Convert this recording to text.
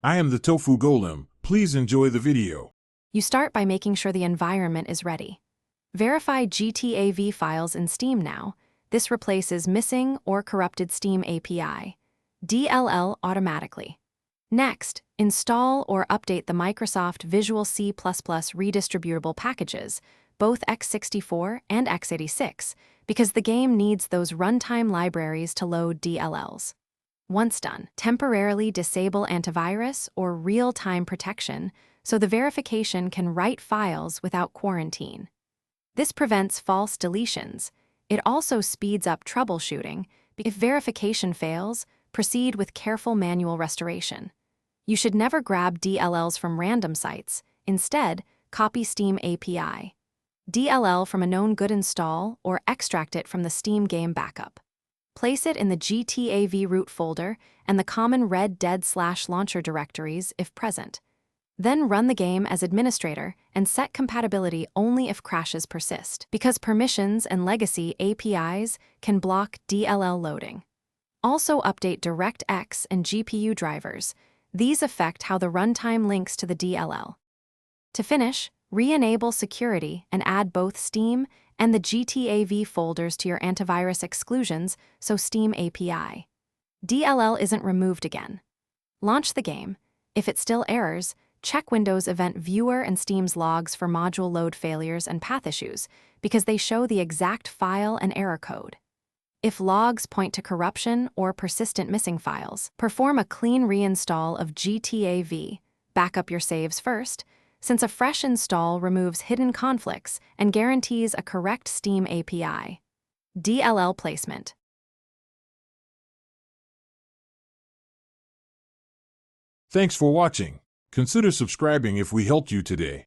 I am the Tofu Golem. Please enjoy the video. You start by making sure the environment is ready. Verify GTAV files in Steam now. This replaces missing or corrupted Steam API. DLL automatically. Next, install or update the Microsoft Visual C++ redistributable packages, both x64 and x86, because the game needs those runtime libraries to load DLLs. Once done, temporarily disable antivirus or real-time protection so the verification can write files without quarantine. This prevents false deletions. It also speeds up troubleshooting. If verification fails, proceed with careful manual restoration. You should never grab DLLs from random sites. Instead, copy Steam API. DLL from a known good install or extract it from the Steam game backup. Place it in the GTAV root folder and the common red dead/launcher directories if present. Then run the game as administrator and set compatibility only if crashes persist, because permissions and legacy APIs can block DLL loading. Also update DirectX and GPU drivers. These affect how the runtime links to the DLL. To finish, re-enable security and add both Steam and the GTAV folders to your antivirus exclusions so Steam API. DLL isn't removed again. Launch the game. If it still errors, check Windows Event Viewer and Steam's logs for module load failures and path issues because they show the exact file and error code. If logs point to corruption or persistent missing files, perform a clean reinstall of GTAV. Back up your saves first, since a fresh install removes hidden conflicts and guarantees a correct Steam API. DLL placement. Thanks for watching. Consider subscribing if we helped you today.